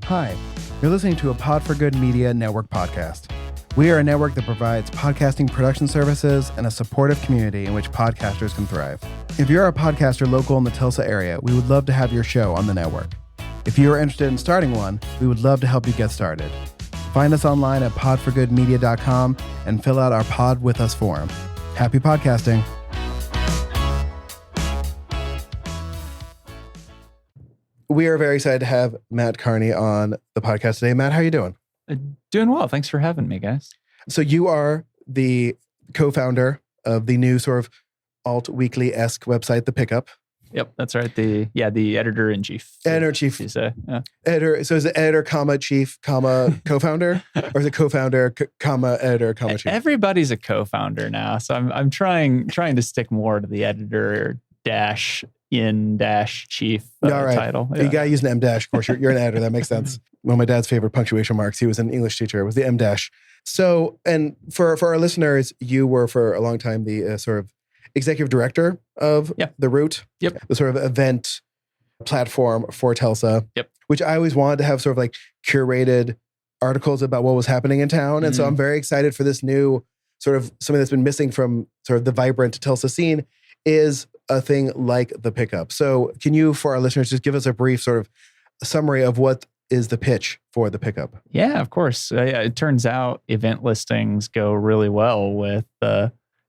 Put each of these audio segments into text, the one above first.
Hi, you're listening to a Pod for Good Media Network podcast. We are a network that provides podcasting production services and a supportive community in which podcasters can thrive. If you're a podcaster local in the Tulsa area, we would love to have your show on the network. If you are interested in starting one, we would love to help you get started. Find us online at podforgoodmedia.com and fill out our Pod With Us form. Happy podcasting. We are very excited to have Matt Carney on the podcast today. Matt, how are you doing? Doing well. Thanks for having me, guys. So you are the co-founder of the new sort of alt-weekly-esque website, The Pickup. Yep, that's right. The editor-in-chief. Editor-in-chief. You say, yeah. Editor. So is it editor, comma, chief, comma, co-founder? Or is it co-founder, comma, editor, comma, chief? Everybody's a co-founder now. So I'm trying to stick more to the editor dash in dash chief title. Yeah. You got to use an M dash. Of course, you're an editor. That makes sense. One of my dad's favorite punctuation marks, he was an English teacher, was the M dash. So, and for our listeners, you were for a long time the sort of executive director of The Root, the sort of event platform for Tulsa, which I always wanted to have sort of like curated articles about what was happening in town. And so I'm very excited for this new sort of something that's been missing from sort of the vibrant Tulsa scene is a thing like The Pickup. So can you, for our listeners, just give us a brief sort of summary of what is the pitch for The Pickup? Yeah, of course. It turns out event listings go really well with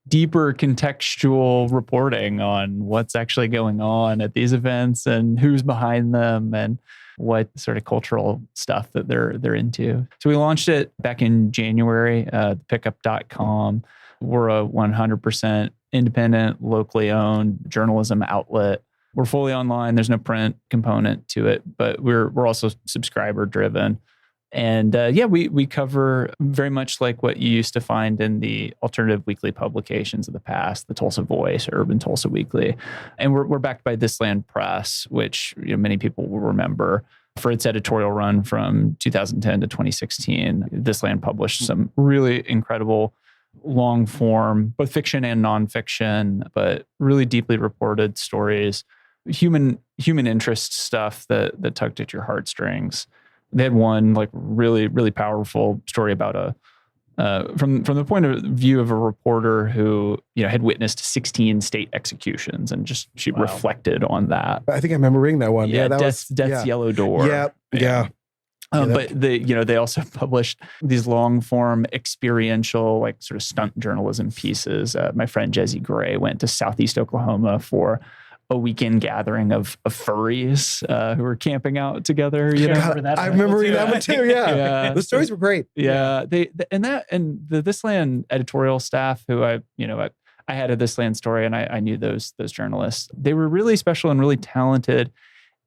deeper contextual reporting on what's actually going on at these events and who's behind them and what sort of cultural stuff that they're into. So we launched it back in January, thepickup.com. We're a 100% independent, locally owned journalism outlet. We're fully online. There's no print component to it, but we're also subscriber driven. And we cover very much like what you used to find in the alternative weekly publications of the past, the Tulsa Voice or Urban Tulsa Weekly. And we're backed by This Land Press, which many people will remember for its editorial run from 2010 to 2016. This Land published some really incredible long form, both fiction and nonfiction, but really deeply reported stories, human interest stuff that tugged at your heartstrings. They had one like really, really powerful story about from the point of view of a reporter who had witnessed 16 state executions, and she reflected on that. I think I remember reading that one. Death's Yellow Door. Yeah. But they also published these long form experiential, like sort of stunt journalism pieces. My friend Jesse Gray went to Southeast Oklahoma for a weekend gathering of furries who were camping out together. I remember reading that one too. Yeah. The stories were great. Yeah. And the This Land editorial staff who I had a This Land story, and I knew those journalists. They were really special and really talented.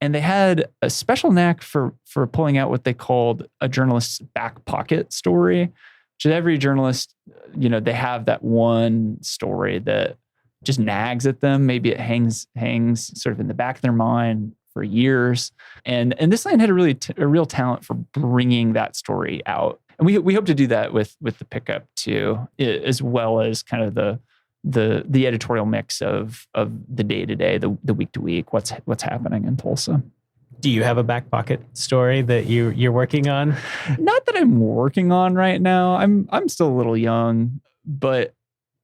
And they had a special knack for pulling out what they called a journalist's back pocket story. Which is every journalist, they have that one story that just nags at them. Maybe it hangs sort of in the back of their mind for years. And This Land had a real talent for bringing that story out. And we hope to do that with The Pickup too, as well as kind of the editorial mix of the day-to-day, the week-to-week, what's happening in Tulsa. Do you have a back pocket story that you're working on? Not that I'm working on right now. I'm still a little young, but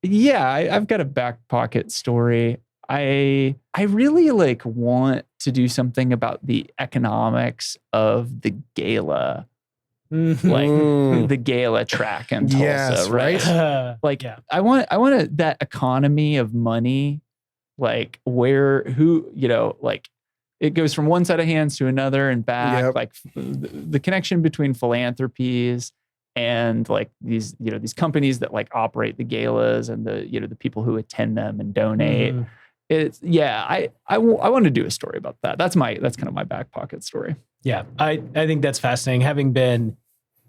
yeah, I've got a back pocket story. I really want to do something about the economics of the gala. Like the gala track in Tulsa, right? I want that economy of money, like it goes from one set of hands to another and back, like the connection between philanthropies and like these companies that like operate the galas and the people who attend them and donate. I want to do a story about that. That's kind of my back pocket story. Yeah, I think that's fascinating. Having been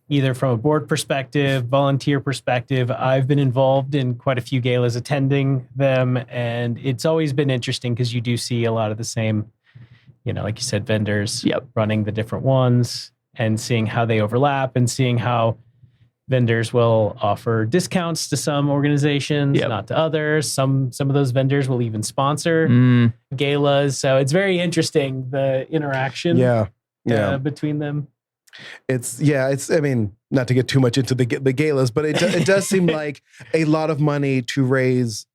either from a board perspective, volunteer perspective, I've been involved in quite a few galas, attending them, and it's always been interesting because you do see a lot of the same, like you said, vendors running the different ones and seeing how they overlap and seeing how vendors will offer discounts to some organizations, not to others. Some of those vendors will even sponsor galas. So it's very interesting, the interaction between them. I mean, not to get too much into the galas, but it does seem like a lot of money to raise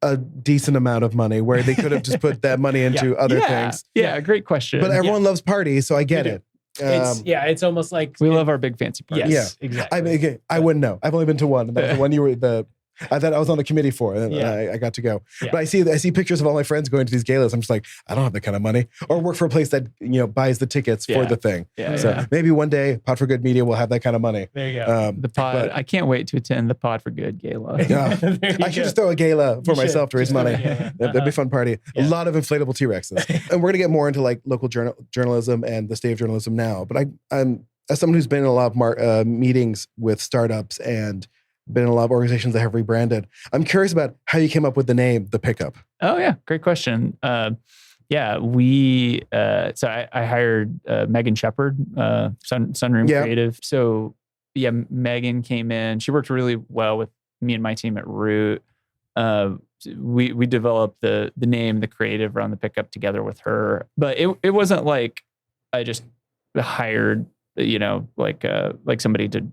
a decent amount of money where they could have just put that money into other things. Yeah, great question. But everyone loves parties, so I get it. It's almost like we love our big fancy parties. Yes, exactly. I mean, again, I wouldn't know. I've only been to one. And that was the one you were I thought I was on the committee for, and I got to go. Yeah. But I see pictures of all my friends going to these galas. I'm just like, I don't have that kind of money, or work for a place that buys the tickets for the thing. Maybe one day, Pod for Good Media will have that kind of money. There you go. The Pod. I can't wait to attend the Pod for Good gala. I should just throw a gala for myself to raise money. That'd be a fun party. A lot of inflatable T-Rexes, and we're gonna get more into like local journalism and the state of journalism now. But I'm as someone who's been in a lot of meetings with startups and been in a lot of organizations that have rebranded, I'm curious about how you came up with the name, The Pickup. Oh yeah, great question. We I hired Megan Shepard, Sunroom Creative. So Megan came in. She worked really well with me and my team at Root. We developed the name, the creative around The Pickup together with her. But it wasn't like I just hired like somebody to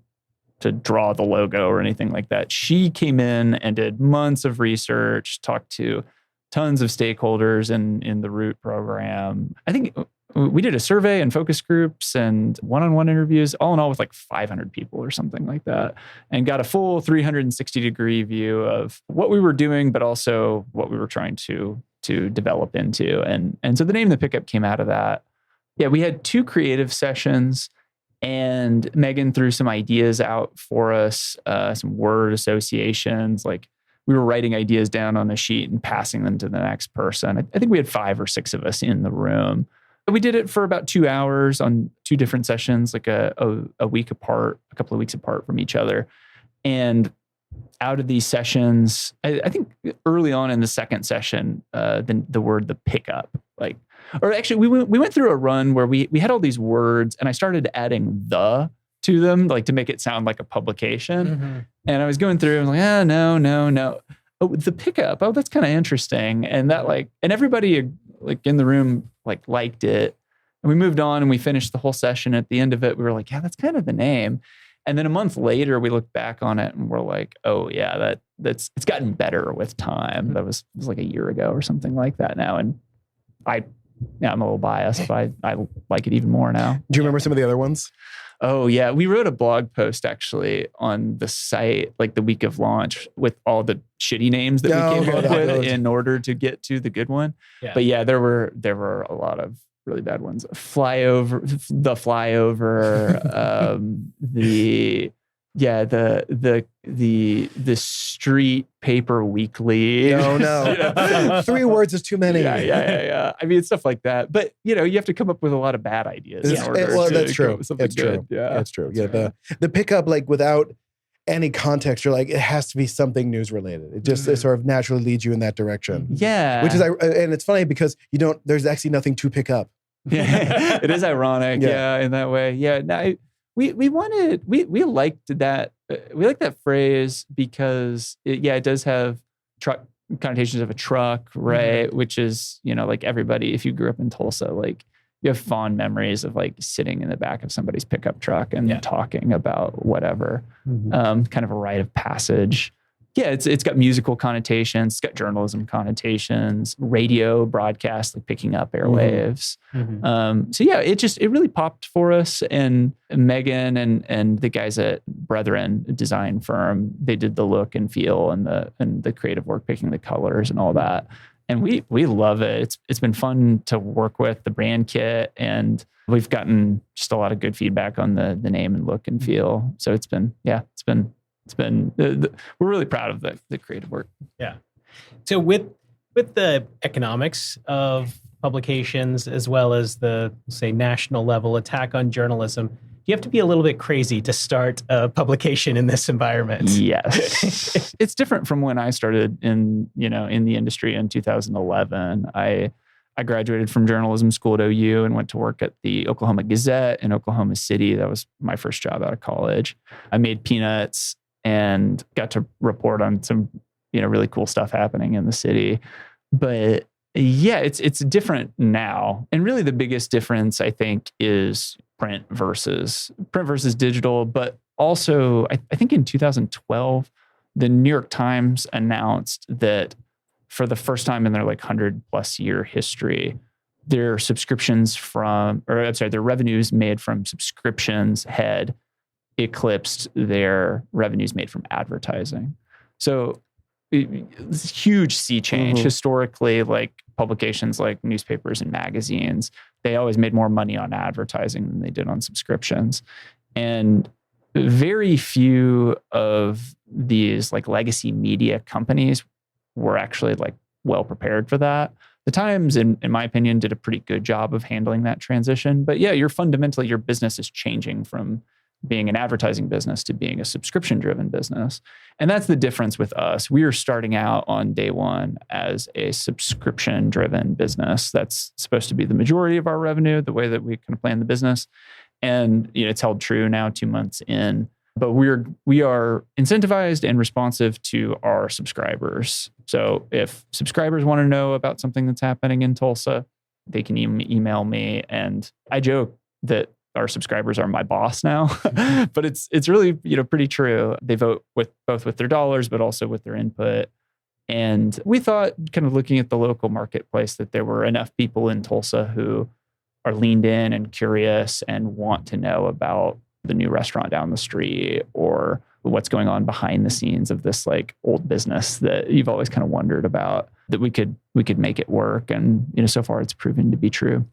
draw the logo or anything like that. She came in and did months of research, talked to tons of stakeholders in the Root program. I think we did a survey and focus groups and one-on-one interviews, all in all with like 500 people or something like that, and got a full 360-degree view of what we were doing, but also what we were trying to develop into. And so the name The Pickup came out of that. Yeah, we had 2 creative sessions. And Megan threw some ideas out for us, some word associations. Like we were writing ideas down on a sheet and passing them to the next person. I think we had 5 or 6 of us in the room. We did it for about 2 hours on 2 different sessions, like a week apart, a couple of weeks apart from each other. And out of these sessions, I think early on in the second session, the word The Pickup, or actually we went through a run where we had all these words and I started adding the to them, like to make it sound like a publication. Mm-hmm. And I was going through and I was like, no. Oh, The Pickup. Oh, that's kind of interesting. And that and everybody in the room liked it. And we moved on and we finished the whole session. At the end of it, we were like, yeah, that's kind of the name. And then a month later, we looked back on it and we're like, oh yeah, it's gotten better with time. That was like a year ago or something like that now. And I'm a little biased, but I like it even more now. Do you remember some of the other ones? Oh yeah. We wrote a blog post actually on the site, like the week of launch, with all the shitty names that we came up with in order to get to the good one. Yeah. But yeah, there were a lot of really bad ones. The flyover, the street paper weekly. No. 3 words is too many. Yeah. I mean, stuff like that. But you have to come up with a lot of bad ideas. That's true. It's true. Yeah, that's true. Yeah, the Pickup, without any context, you're like, it has to be something news related. It just it sort of naturally leads you in that direction. Yeah, which is, and it's funny because there's actually nothing to pick up. Yeah, it is ironic. Yeah, in that way. Yeah, no, we liked that. We like that phrase because it does have truck connotations of a truck, right? Mm-hmm. Which is, like everybody, if you grew up in Tulsa, you have fond memories of sitting in the back of somebody's pickup truck and talking about whatever, kind of a rite of passage. Yeah, it's got musical connotations, it's got journalism connotations, radio broadcast, picking up airwaves. Mm-hmm. So yeah, it really popped for us. And Megan and the guys at Brethren design firm, they did the look and feel and the creative work, picking the colors and all that. And we love it. It's been fun to work with the brand kit, and we've gotten just a lot of good feedback on the name and look and feel. So it's been we're really proud of the creative work. Yeah. So with the economics of publications, as well as the, say, national level attack on journalism, you have to be a little bit crazy to start a publication in this environment. Yes. It's different from when I started in the industry in 2011. I graduated from journalism school at OU and went to work at the Oklahoma Gazette in Oklahoma City. That was my first job out of college. I made peanuts and got to report on some, really cool stuff happening in the city. But yeah, it's different now. And really the biggest difference, I think, is print versus digital. But also, I think in 2012, the New York Times announced that for the first time in their 100+ year history, their their revenues made from subscriptions had eclipsed their revenues made from advertising. So it's a huge sea change. Historically, publications like newspapers and magazines, they always made more money on advertising than they did on subscriptions. And very few of these legacy media companies were actually well prepared for that. The Times, in my opinion, did a pretty good job of handling that transition. But yeah, your business is changing from being an advertising business to being a subscription-driven business. And that's the difference with us. We are starting out on day one as a subscription-driven business. That's supposed to be the majority of our revenue, the way that we kind of plan the business. And it's held true now 2 months in. But we are incentivized and responsive to our subscribers. So if subscribers want to know about something that's happening in Tulsa, they can email me. And I joke that our subscribers are my boss now, but it's really pretty true. They vote both with their dollars, but also with their input. And we thought, kind of looking at the local marketplace, that there were enough people in Tulsa who are leaned in and curious and want to know about the new restaurant down the street or what's going on behind the scenes of this old business that you've always kind of wondered about, that we could make it work. And so far it's proven to be true.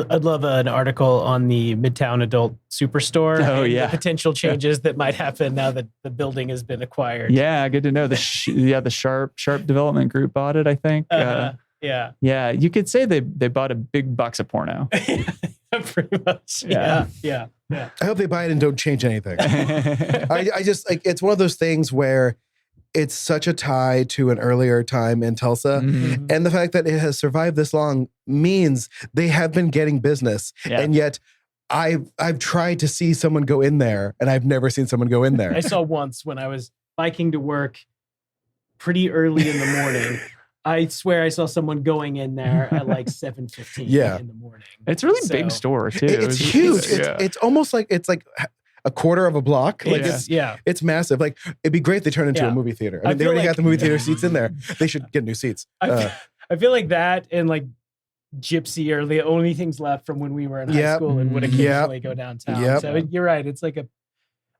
I'd love an article on the Midtown Adult Superstore. Oh, and yeah. the potential changes that might happen now that the building has been acquired. Yeah, good to know. The Sharp Development Group bought it, I think. Yeah. Yeah, you could say they bought a big box of porno. Pretty much. Yeah. I hope they buy it and don't change anything. I just it's one of those things where it's such a tie to an earlier time in Tulsa. Mm-hmm. And the fact that it has survived this long means they have been getting business. Yeah. And yet I've tried to see someone go in there and I've never seen someone go in there. I saw once when I was biking to work pretty early in the morning. I swear I saw someone going in there at 7:15 in the morning. It's a really big store too. It's huge. It's almost it's a quarter of a block. It's massive. It'd be great if they turn into a movie theater. I mean, they already got the movie theater seats in there. They should get new seats. I feel like that and Gypsy are the only things left from when we were in high school and would occasionally go downtown. So you're right. It's a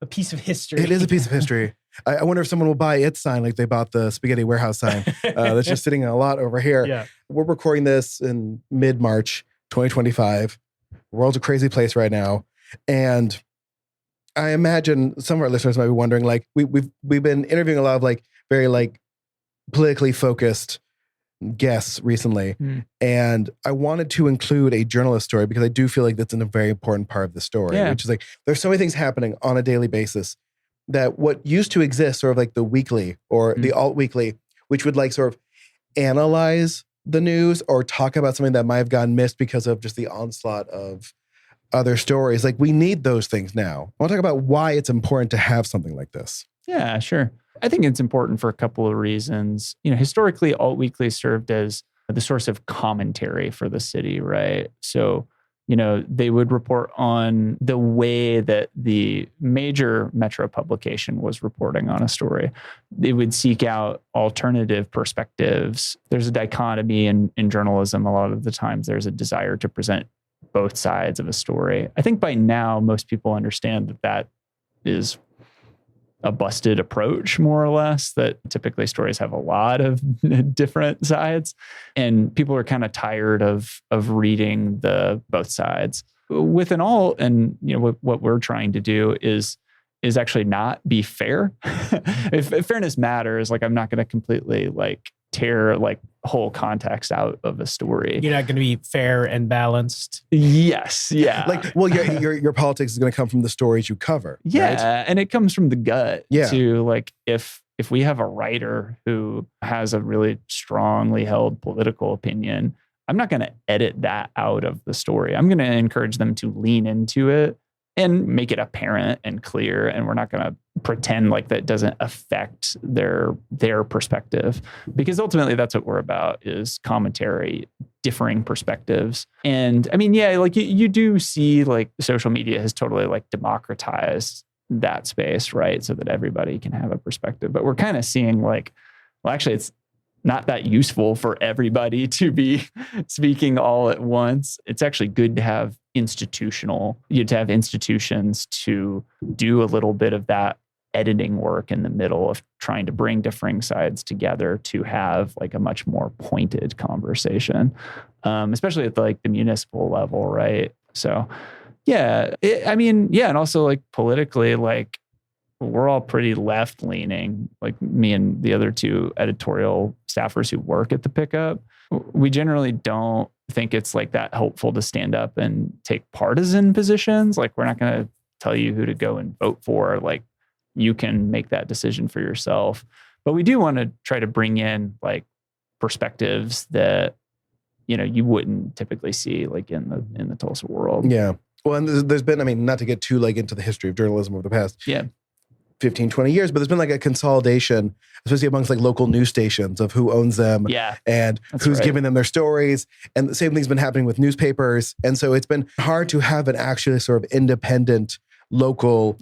piece of history. It is a piece of history. I wonder if someone will buy its sign like they bought the Spaghetti Warehouse sign that's just sitting a lot over here. Yeah. We're recording this in mid-March 2025. The world's a crazy place right now. And I imagine some of our listeners might be wondering, we've been interviewing a lot of very politically focused guests recently. And I wanted to include a journalist story because I do feel like that's a very important part of the story, which is there's so many things happening on a daily basis that what used to exist, sort of the weekly or the alt weekly, which would sort of analyze the news or talk about something that might have gotten missed because of just the onslaught of other stories. We need those things now. I want to talk about why it's important to have something like this. Yeah, sure. I think it's important for a couple of reasons. Historically, alt weekly served as the source of commentary for the city, right? So, they would report on the way that the major metro publication was reporting on a story. They would seek out alternative perspectives. There's a dichotomy in journalism. A lot of the times there's a desire to present both sides of a story. I think by now, most people understand that is a busted approach, more or less, that typically stories have a lot of different sides. And people are kind of tired of reading the both sides. With an alt, and what we're trying to do is actually not be fair. if fairness matters, I'm not going to completely tear whole context out of a story. You're not going to be fair and balanced. Yes. Yeah. Your politics is going to come from the stories you cover. Yeah. Right? And it comes from the gut. Yeah. To if we have a writer who has a really strongly held political opinion, I'm not going to edit that out of the story. I'm going to encourage them to lean into it and make it apparent and clear. And we're not going to pretend like that doesn't affect their perspective, because ultimately that's what we're about, is commentary, differing perspectives. And I mean, yeah, like you do see like social media has totally like democratized that space, right? So that everybody can have a perspective. But we're kind of seeing like, well, actually it's not that useful for everybody to be speaking all at once. It's actually good to have institutions to do a little bit of that editing work in the middle of trying to bring differing sides together to have like a much more pointed conversation, especially at the municipal level, right? So, yeah, and also like politically, like we're all pretty left leaning, like me and the other two editorial staffers who work at the Pickup. We generally don't think it's like that helpful to stand up and take partisan positions. Like we're not going to tell you who to go and vote for. Like you can make that decision for yourself. But we do want to try to bring in like perspectives that, you wouldn't typically see like in the Tulsa world. Yeah. Well, and there's been, not to get too like into the history of journalism over the past 15, 20 years, but there's been like a consolidation, especially amongst like local news stations, of who owns them and who's giving them their stories. And the same thing's been happening with newspapers. And so it's been hard to have an actually sort of independent local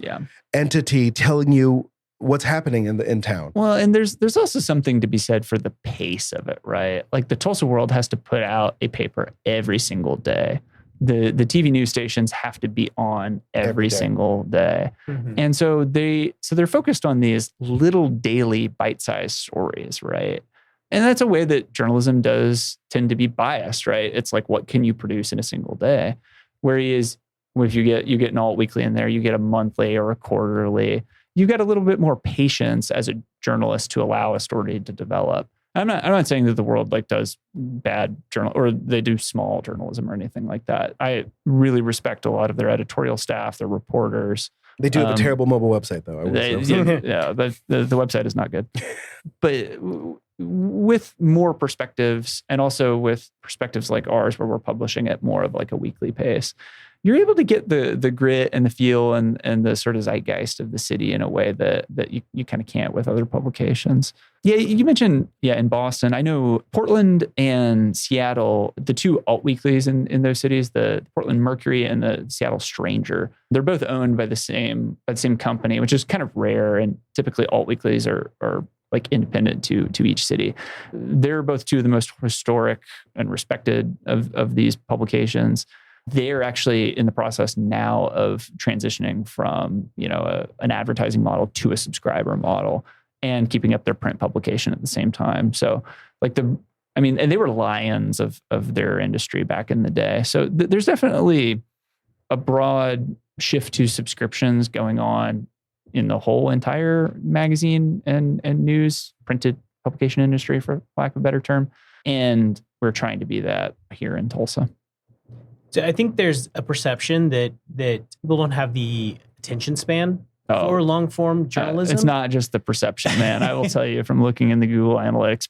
entity telling you what's happening in town. Well, and there's also something to be said for the pace of it, right? Like the Tulsa World has to put out a paper every single day. The TV news stations have to be on every single day. Mm-hmm. And so they're focused on these little daily bite-sized stories, right? And that's a way that journalism does tend to be biased, right? It's like, what can you produce in a single day? Whereas if you get an alt weekly in there, you get a monthly or a quarterly, you get a little bit more patience as a journalist to allow a story to develop. I'm not saying that the World like does bad journal or they do small journalism or anything like that. I really respect a lot of their editorial staff, their reporters. They do have a terrible mobile website, though. The website is not good. But with more perspectives, and also with perspectives like ours, where we're publishing at more of like a weekly pace, you're able to get the grit and the feel and the sort of zeitgeist of the city in a way that you kind of can't with other publications. Yeah, you mentioned, in Boston. I know Portland and Seattle, the two alt weeklies in those cities, the Portland Mercury and the Seattle Stranger, they're both owned by the same company, which is kind of rare. And typically alt weeklies are like independent to each city. They're both two of the most historic and respected of these publications. They're actually in the process now of transitioning from, an advertising model to a subscriber model and keeping up their print publication at the same time. So and they were lions of their industry back in the day. So there's definitely a broad shift to subscriptions going on in the whole entire magazine and news printed publication industry, for lack of a better term. And we're trying to be that here in Tulsa. So I think there's a perception that people don't have the attention span for long form journalism. It's not just the perception, man. I will tell you from looking in the Google Analytics,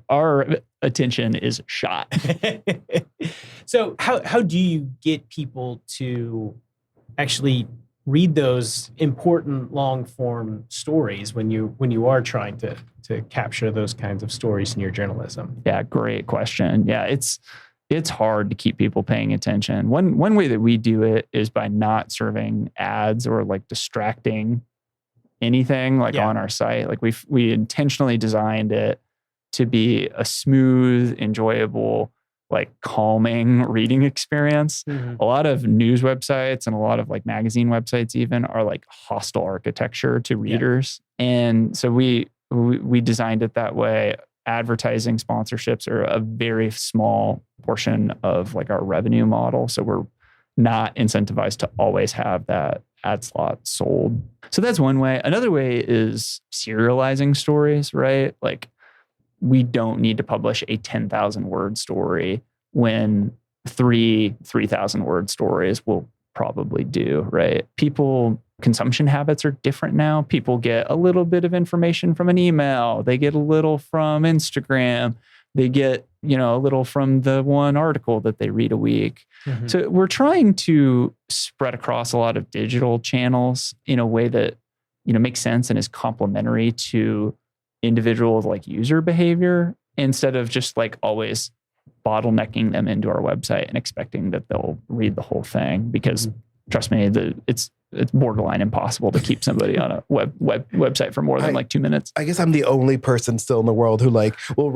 our attention is shot. So how do you get people to actually read those important long form stories when you are trying to capture those kinds of stories in your journalism? Yeah, great question. Yeah, it's hard to keep people paying attention. One way that we do it is by not serving ads or like distracting anything on our site. Like we intentionally designed it to be a smooth, enjoyable, like calming reading experience. Mm-hmm. A lot of news websites and a lot of like magazine websites even are like hostile architecture to readers. Yeah. And so we designed it that way. Advertising sponsorships are a very small portion of like our revenue model. So we're not incentivized to always have that ad slot sold. So that's one way. Another way is serializing stories, right? Like we don't need to publish a 10,000 word story when 3,000 word stories will probably do, right? Consumption habits are different now. People get a little bit of information from an email. They get a little from Instagram. They get, a little from the one article that they read a week. Mm-hmm. So we're trying to spread across a lot of digital channels in a way that, makes sense and is complementary to individual like user behavior, instead of just like always bottlenecking them into our website and expecting that they'll read the whole thing. Because trust me, it's borderline impossible to keep somebody on a website for more than like 2 minutes. I guess I'm the only person still in the world who like will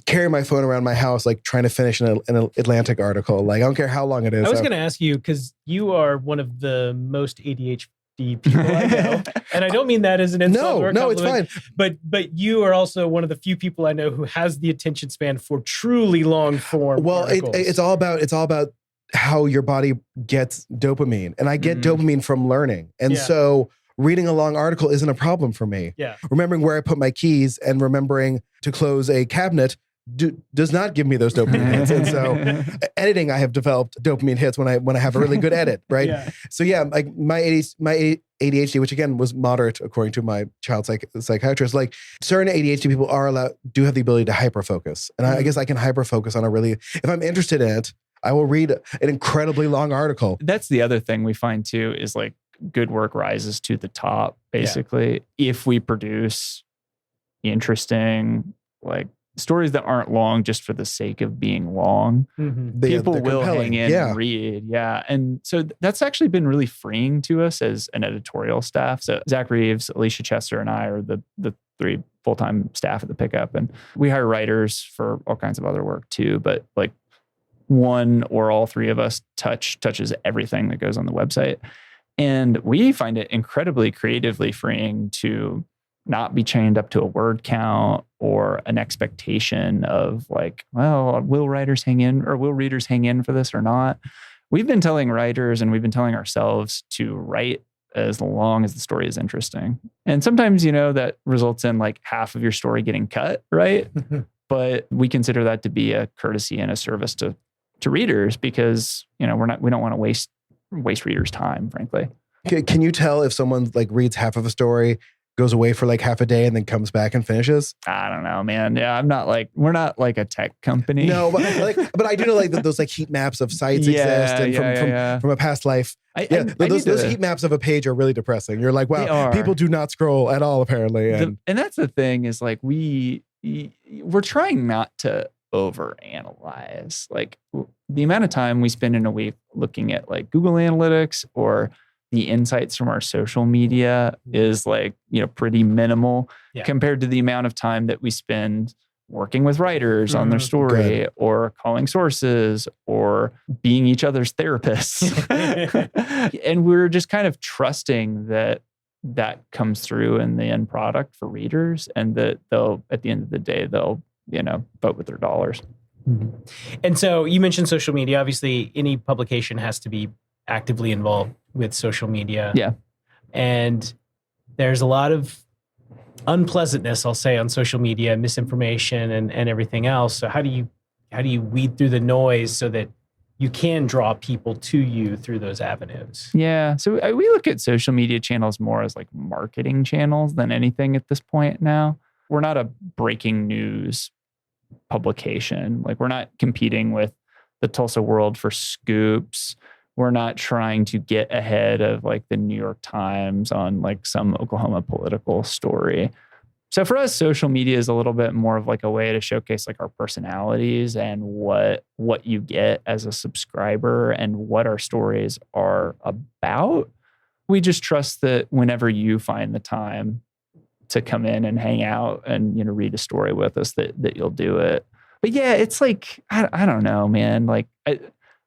carry my phone around my house, like trying to finish an Atlantic article. Like I don't care how long it is. I was going to ask you, because you are one of the most ADHD people I know, and I don't mean that as an insult or a compliment. No, it's fine. But you are also one of the few people I know who has the attention span for truly long form. Well, it's all about how your body gets dopamine, and I get dopamine from learning, and so reading a long article isn't a problem for me. Yeah, remembering where I put my keys and remembering to close a cabinet does not give me those dopamine hits. And so editing, I have developed dopamine hits when I have a really good edit, right? Yeah. So yeah, like my ADHD, which again was moderate according to my child psychiatrist, like certain ADHD people do have the ability to hyperfocus. And I guess I can hyperfocus on if I'm interested in it, I will read an incredibly long article. That's the other thing we find too, is like good work rises to the top, basically. Yeah. If we produce interesting, like stories that aren't long just for the sake of being long, people will hang in and read. Yeah. And so that's actually been really freeing to us as an editorial staff. So Zach Reeves, Alicia Chester, and I are the 3 full-time staff at the Pickup. And we hire writers for all kinds of other work too. But like one or all 3 of us touches everything that goes on the website. And we find it incredibly creatively freeing to not be chained up to a word count or an expectation of like, well, will readers hang in for this or not? We've been telling writers and we've been telling ourselves to write as long as the story is interesting. And sometimes, that results in like half of your story getting cut, right? But we consider that to be a courtesy and a service to readers, because, we don't want to waste readers' time, frankly. Can you tell if someone like reads half of a story, goes away for like half a day and then comes back and finishes? I don't know, man. Yeah, we're not like a tech company. No, but I do know like those like heat maps of sites exist and from a past life. Those heat maps of a page are really depressing. You're like, wow, people do not scroll at all apparently. And that's the thing is like we're trying not to overanalyze. Like the amount of time we spend in a week looking at like Google Analytics or the insights from our social media is like, pretty minimal compared to the amount of time that we spend working with writers on their story or calling sources or being each other's therapists. And we're just kind of trusting that comes through in the end product for readers, and that they'll, at the end of the day, they'll, vote with their dollars. Mm-hmm. And so you mentioned social media. Obviously, any publication has to be actively involved with social media. Yeah. And there's a lot of unpleasantness, I'll say, on social media, misinformation and everything else. So how do you weed through the noise so that you can draw people to you through those avenues? Yeah. So we look at social media channels more as like marketing channels than anything at this point now. We're not a breaking news publication. Like we're not competing with the Tulsa World for scoops. We're not trying to get ahead of like the New York Times on like some Oklahoma political story. So for us, social media is a little bit more of like a way to showcase like our personalities and what you get as a subscriber and what our stories are about. We just trust that whenever you find the time to come in and hang out and, read a story with us, that you'll do it. But yeah, it's like, I don't know, man. Like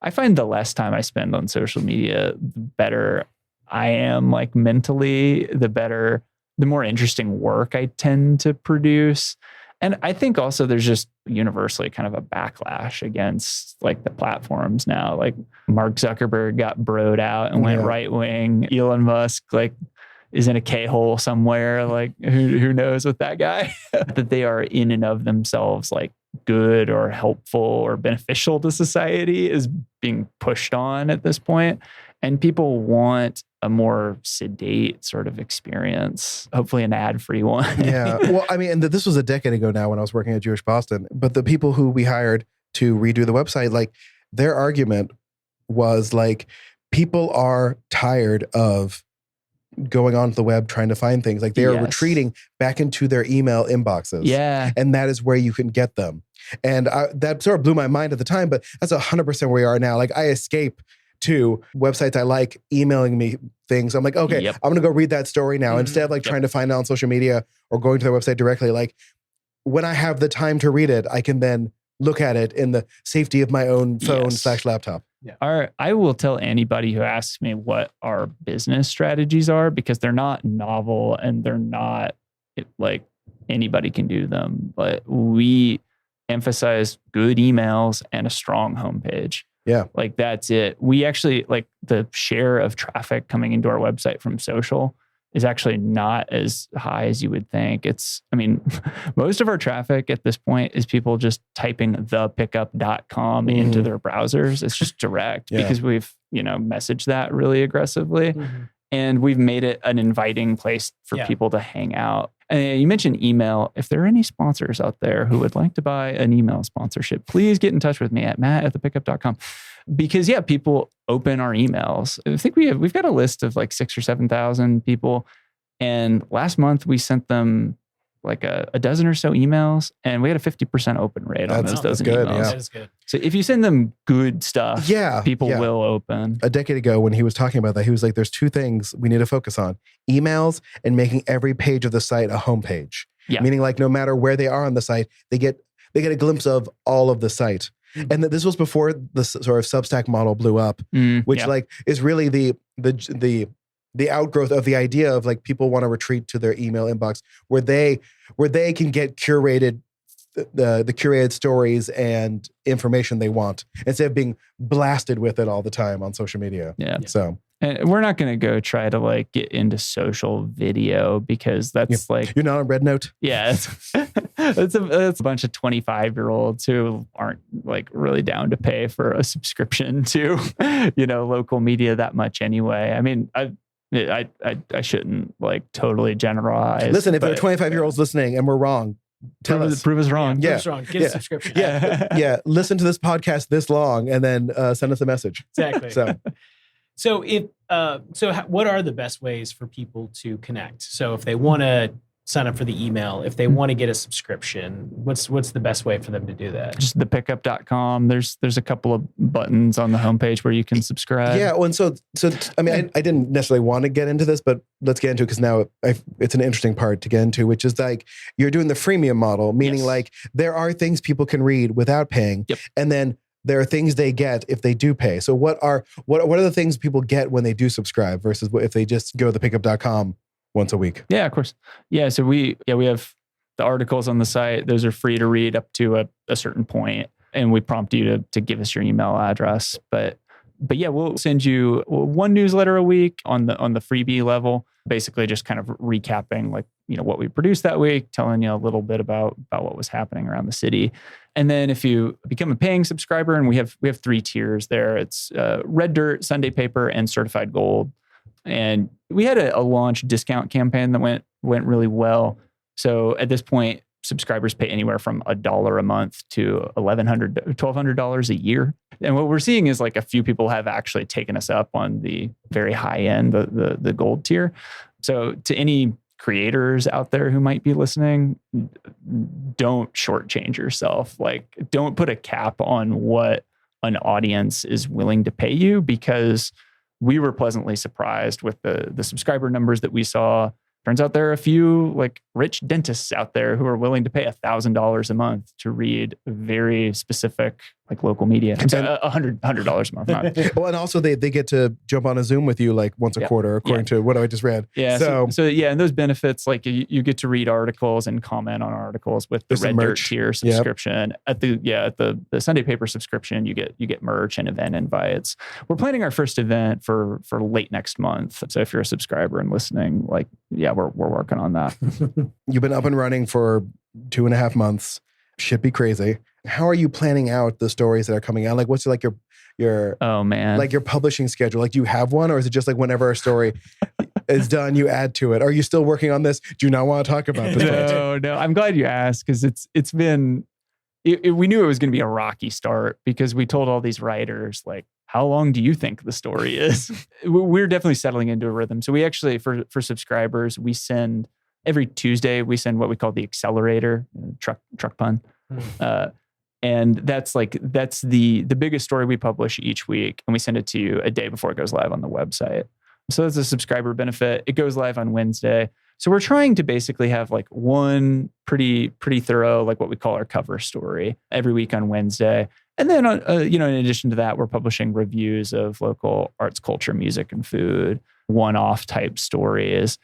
I find the less time I spend on social media, the better I am, like mentally, the more interesting work I tend to produce. And I think also there's just universally kind of a backlash against like the platforms now. Like Mark Zuckerberg got broed out and went right wing. Elon Musk like is in a K-hole somewhere. Like who knows with that guy? That they are in and of themselves like good or helpful or beneficial to society is being pushed on at this point. And people want a more sedate sort of experience, hopefully an ad-free one. Yeah. Well, I mean, and this was a decade ago now when I was working at Jewish Boston, but the people who we hired to redo the website, like their argument was like, people are tired of going onto the web trying to find things. Like they are retreating back into their email inboxes. Yeah. And that is where you can get them. And that sort of blew my mind at the time, but that's 100% where we are now. Like I escape to websites I like emailing me things. I'm like, okay, I'm going to go read that story now. Instead of like trying to find it on social media or going to their website directly. Like when I have the time to read it, I can then look at it in the safety of my own phone / laptop. Yeah. I will tell anybody who asks me what our business strategies are, because they're not novel and they're not like anybody can do them, but we emphasize good emails and a strong homepage. Yeah. Like that's it. We actually like the share of traffic coming into our website from social is actually not as high as you would think. I mean, most of our traffic at this point is people just typing thepickup.com into their browsers. It's just direct because we've, messaged that really aggressively. And we've made it an inviting place for people to hang out. And you mentioned email. If there are any sponsors out there who would like to buy an email sponsorship, please get in touch with me at matt@thepickup.com. Because people open our emails. I think we've got a list of like 6,000 or 7,000 people. And last month we sent them like a dozen or so emails, and we had a 50% open rate on those dozen good, emails. yeah. That is good. So if you send them good stuff, people yeah. will open. A decade ago when he was talking about that, he was like, there's two things we need to focus on: emails and making every page of the site a homepage. Yeah. Meaning like no matter where they are on the site, they get a glimpse of all of the site. And this was before the sort of Substack model blew up, which like is really the outgrowth of the idea of like people want to retreat to their email inbox where they can get curated the curated stories and information they want instead of being blasted with it all the time on social media. Yeah. So. And we're not going to go try to like get into social video because that's like... You're not on Red Note? Yeah. It's a bunch of 25-year-olds who aren't like really down to pay for a subscription to, local media that much anyway. I mean, I shouldn't like totally generalize. Listen, if there are 25-year-olds listening and we're wrong, prove us wrong. Prove us wrong. Get a subscription. Yeah. Listen to this podcast this long and then send us a message. Exactly. So what are the best ways for people to connect? So if they want to sign up for the email, if they want to get a subscription, what's the best way for them to do that? Just thepickup.com. There's a couple of buttons on the homepage where you can subscribe. Yeah. Well, and so I mean, I didn't necessarily want to get into this, but let's get into it because now it's an interesting part to get into, which is like you're doing the freemium model, meaning like there are things people can read without paying. Yep. And then there are things they get if they do pay. So what are the things people get when they do subscribe versus if they just go to thepickup.com once a week? Yeah, of course. Yeah. So we have the articles on the site. Those are free to read up to a certain point. And we prompt you to give us your email address. But yeah, we'll send you one newsletter a week on the freebie level, basically just kind of recapping like, what we produced that week, telling you a little bit about what was happening around the city. And then if you become a paying subscriber, and we have 3 tiers there, it's Red Dirt, Sunday Paper, and Certified Gold. And we had a launch discount campaign that went really well. So at this point, subscribers pay anywhere from $1 a month to $1,200 a year. And what we're seeing is like a few people have actually taken us up on the very high end, the gold tier. So to any creators out there who might be listening, don't shortchange yourself. Like, don't put a cap on what an audience is willing to pay you, because we were pleasantly surprised with the subscriber numbers that we saw. Turns out there are a few like rich dentists out there who are willing to pay $1,000 a month to read very specific like local media. So $100 a month. Not. Well, and also they get to jump on a Zoom with you like once a quarter, according to what I just read. Yeah. So yeah, and those benefits, like you get to read articles and comment on articles with the Red Dirt tier subscription. At the Sunday Paper subscription, you get merch and event invites. We're planning our first event for late next month. So if you're a subscriber and listening, we're working on that. You've been up and running for 2.5 months. should be crazy. How are you planning out the stories that are coming out? Like, what's like your Oh man. like your publishing schedule? Like, do you have one, or is it just like whenever a story is done, you add to it? Are you still working on this? Do you not want to talk about this? No. I'm glad you asked, because it's been. We knew it was going to be a rocky start, because we told all these writers, like, how long do you think the story is? We're definitely settling into a rhythm. So we actually, for subscribers, we send every Tuesday, we send what we call the accelerator, truck pun. And that's the biggest story we publish each week. And we send it to you a day before it goes live on the website. So that's a subscriber benefit. It goes live on Wednesday. So we're trying to basically have like one pretty thorough, like what we call our cover story every week on Wednesday. And then, in addition to that, we're publishing reviews of local arts, culture, music, and food, one-off type stories,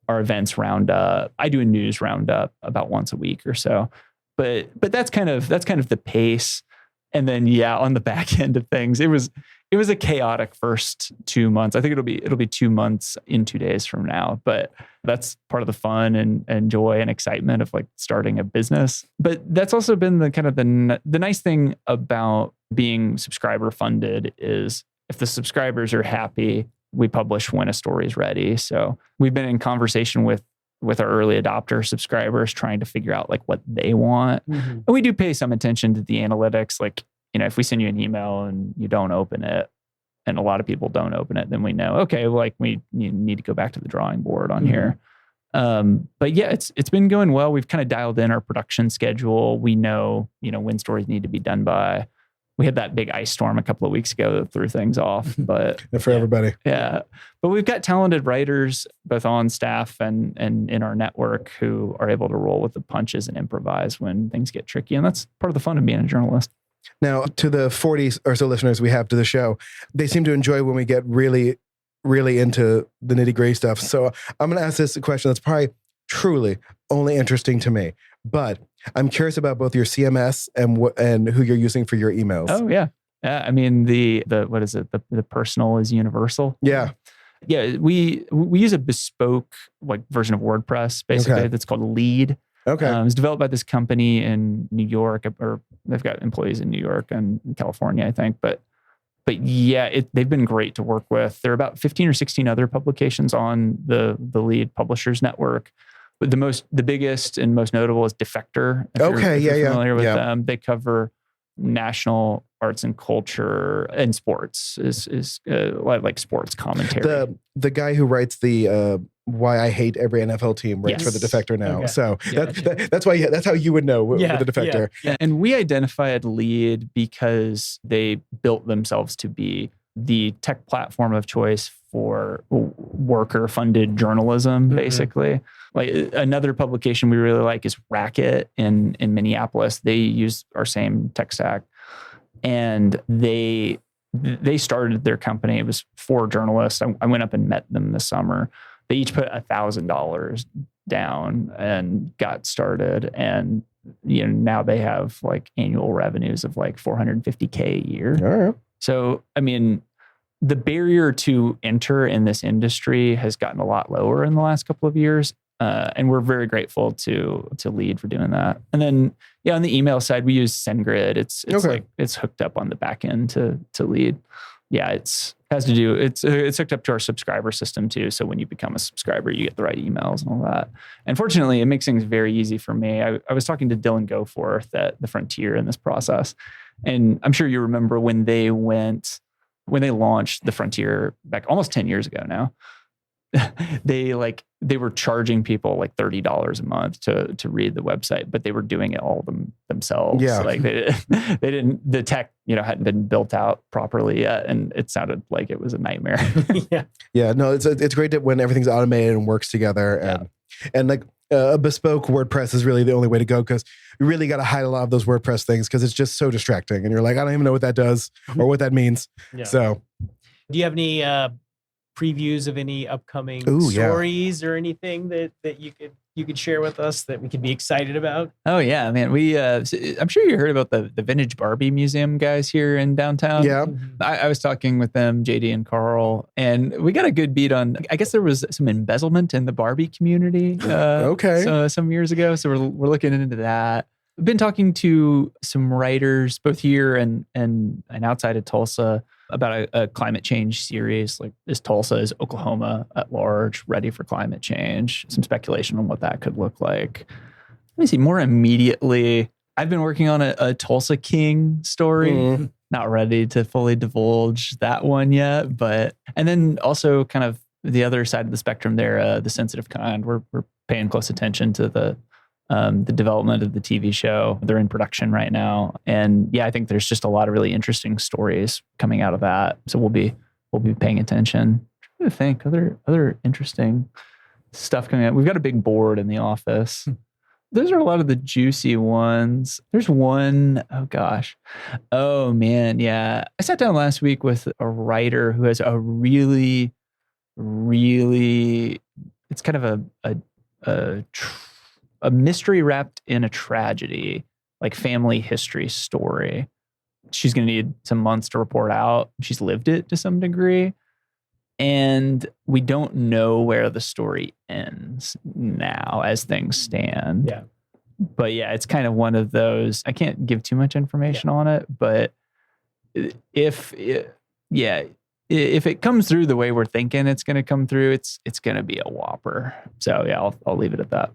our events roundup. I do a news roundup about once a week or so. But that's kind of the pace. And then, on the back end of things, it was a chaotic first 2 months. I think it'll be 2 months in 2 days from now. But that's part of the fun and joy and excitement of like starting a business. But that's also been the kind of the nice thing about being subscriber funded is if the subscribers are happy, we publish when a story is ready. So we've been in conversation with our early adopter subscribers, trying to figure out like what they want. Mm-hmm. And we do pay some attention to the analytics. Like, if we send you an email and you don't open it, and a lot of people don't open it, then we know, okay, like you need to go back to the drawing board on here. But yeah, it's been going well. We've kind of dialed in our production schedule. We know, when stories need to be done by. We had that big ice storm a couple of weeks ago that threw things off, but for everybody. Yeah. But we've got talented writers both on staff and in our network who are able to roll with the punches and improvise when things get tricky. And that's part of the fun of being a journalist. Now, to the 40 or so listeners we have to the show, they seem to enjoy when we get really, really into the nitty-gritty stuff. So I'm going to ask this question that's probably truly only interesting to me. But I'm curious about both your CMS and who you're using for your emails. Oh, yeah. I mean, the what is it? The personal is universal. Yeah. Yeah. We use a bespoke like version of WordPress, basically, that's called Lead. Okay. It's developed by this company in New York, or they've got employees in New York and California, I think. But yeah, they've been great to work with. There are about 15 or 16 other publications on the Lead Publishers Network. But the biggest and most notable is Defector. If you're familiar with them. They cover national arts and culture and sports, is like sports commentary. The guy who writes the Why I Hate Every NFL Team writes for the Defector now. Okay. So that's how you would know with the Defector. Yeah. And we identified Lead because they built themselves to be the tech platform of choice for worker-funded journalism, basically. Like another publication we really like is Racket in Minneapolis. They use our same tech stack, and they started their company. It was 4 journalists. I went up and met them this summer. They each put $1,000 down and got started, and now they have like annual revenues of like $450K a year. All right. So, I mean, the barrier to enter in this industry has gotten a lot lower in the last couple of years. And we're very grateful to Lead for doing that. And then, on the email side, we use SendGrid. It's hooked up on the back end to Lead. Yeah, it's hooked up to our subscriber system too. So when you become a subscriber, you get the right emails and all that. And fortunately, it makes things very easy for me. I was talking to Dylan Goforth at the Frontier in this process. And I'm sure you remember when they launched the Frontier back almost 10 years ago now. They were charging people like $30 a month to read the website, but they were doing it all themselves. Yeah. Like they didn't, the tech, hadn't been built out properly yet. And it sounded like it was a nightmare. Yeah. Yeah. No, it's great when everything's automated and works together. And like a bespoke WordPress is really the only way to go, because you really got to hide a lot of those WordPress things because it's just so distracting. And you're like, I don't even know what that does or what that means. Yeah. So do you have any previews of any upcoming stories or anything that you could share with us that we could be excited about? Oh yeah, man. We I'm sure you heard about the Vintage Barbie Museum guys here in downtown. Yeah. I was talking with them, JD and Carl, and we got a good beat on, I guess there was some embezzlement in the Barbie community. So some years ago. So we're looking into that. I've been talking to some writers both here and outside of Tulsa about a climate change series. Like, is Tulsa, is Oklahoma at large ready for climate change? Some speculation on what that could look like. Let me see. More immediately, I've been working on a Tulsa King story. Not ready to fully divulge that one yet, and then also kind of the other side of the spectrum there, the sensitive kind. We're paying close attention to the development of the TV show. They're in production right now, and yeah, I think there's just a lot of really interesting stories coming out of that. So we'll be paying attention. I'm trying to think other interesting stuff coming out. We've got a big board in the office. Those are a lot of the juicy ones. There's one, oh gosh. Oh man, yeah. I sat down last week with a writer who has a really, really, it's kind of a mystery wrapped in a tragedy, like family history story. She's going to need some months to report out. She's lived it to some degree. And we don't know where the story ends now as things stand. Yeah. But yeah, it's kind of one of those, I can't give too much information on it, but if it comes through the way we're thinking it's going to come through, it's going to be a whopper. So yeah, I'll leave it at that.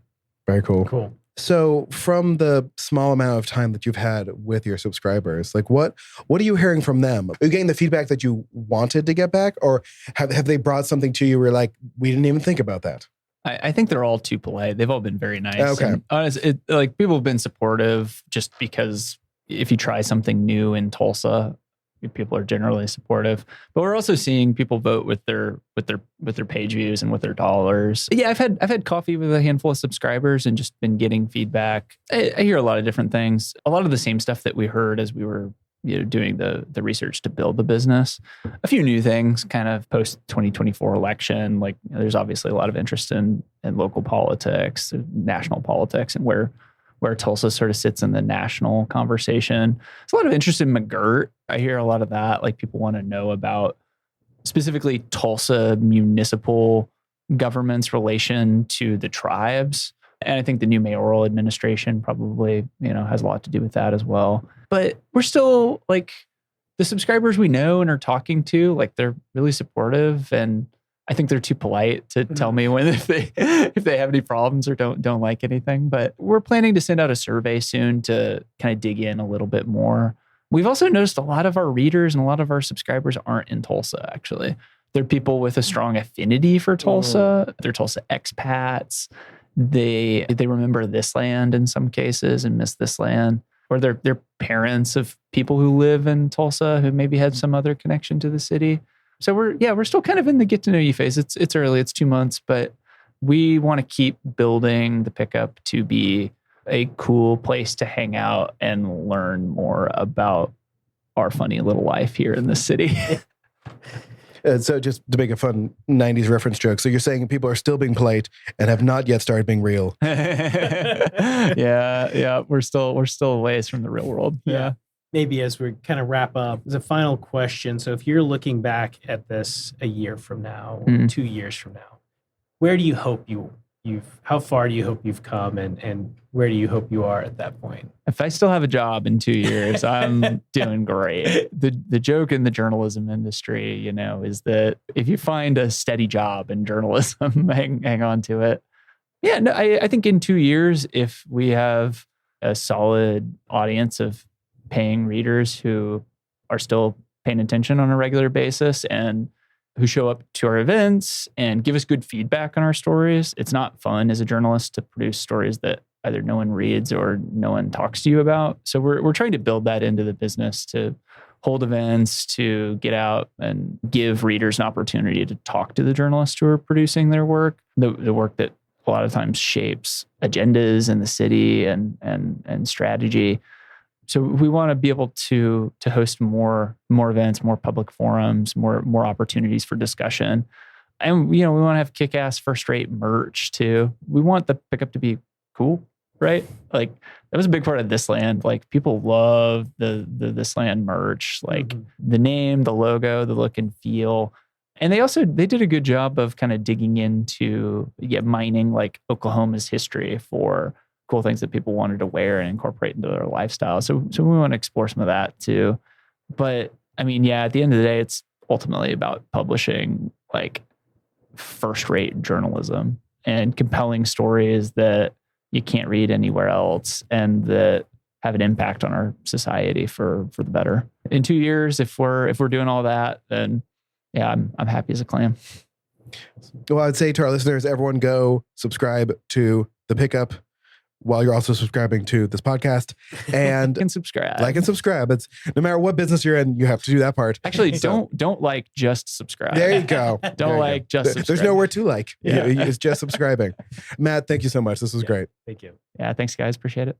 Very cool. Cool. So from the small amount of time that you've had with your subscribers, like what are you hearing from them? Are you getting the feedback that you wanted to get back, or have they brought something to you where like, we didn't even think about that? I think they're all too polite. They've all been very nice. Okay. And honestly, like people have been supportive just because if you try something new in Tulsa, people are generally supportive. But we're also seeing people vote with their page views and with their dollars. Yeah, I've had coffee with a handful of subscribers and just been getting feedback. I hear a lot of different things. A lot of the same stuff that we heard as we were doing the research to build the business. A few new things kind of post 2024 election. Like there's obviously a lot of interest in local politics, national politics, and where Tulsa sort of sits in the national conversation. There's a lot of interest in McGirt. I hear a lot of that. Like people want to know about specifically Tulsa municipal government's relation to the tribes. And I think the new mayoral administration probably, has a lot to do with that as well. But we're still like the subscribers we know and are talking to, like they're really supportive, and I think they're too polite to tell me if they have any problems or don't like anything. But we're planning to send out a survey soon to kind of dig in a little bit more. We've also noticed a lot of our readers and a lot of our subscribers aren't in Tulsa, actually. They're people with a strong affinity for Tulsa. They're Tulsa expats. They remember this land in some cases and miss this land. Or they're parents of people who live in Tulsa who maybe had some other connection to the city. So we're still kind of in the get to know you phase. It's early, it's 2 months, but we want to keep building the pickup to be a cool place to hang out and learn more about our funny little life here in the city. So just to make a fun 90s reference joke. So you're saying people are still being polite and have not yet started being real. Yeah. We're still a ways from the real world. Yeah. Maybe as we kind of wrap up, as a final question. So if you're looking back at this a year from now, or 2 years from now, where do you hope how far do you hope you've come, and where do you hope you are at that point? If I still have a job in 2 years, I'm doing great. The joke in the journalism industry, is that if you find a steady job in journalism, hang on to it. Yeah, no, I think in 2 years, if we have a solid audience of paying readers who are still paying attention on a regular basis and who show up to our events and give us good feedback on our stories. It's not fun as a journalist to produce stories that either no one reads or no one talks to you about. So we're trying to build that into the business, to hold events, to get out and give readers an opportunity to talk to the journalists who are producing their work, the work that a lot of times shapes agendas in the city and strategy. So we want to be able to host more events, more public forums, more opportunities for discussion. And, we want to have kick-ass first-rate merch too. We want the pickup to be cool, right? Like that was a big part of This Land. Like people love the This Land merch, like the name, the logo, the look and feel. And they did a good job of kind of digging into mining like Oklahoma's history for cool things that people wanted to wear and incorporate into their lifestyle. So we want to explore some of that too. But I mean, yeah, at the end of the day, it's ultimately about publishing like first-rate journalism and compelling stories that you can't read anywhere else and that have an impact on our society for the better. In 2 years, if we're doing all that, then yeah, I'm happy as a clam. Well, I'd say to our listeners, everyone go subscribe to The Pickup while you're also subscribing to this podcast, and subscribe. Like and subscribe. It's no matter what business you're in, you have to do that part. Actually, don't like, just subscribe. There you go. Don't like, just subscribe. There's nowhere to like. Yeah. It's just subscribing. Matt, thank you so much. This was great. Thank you. Yeah, thanks guys. Appreciate it.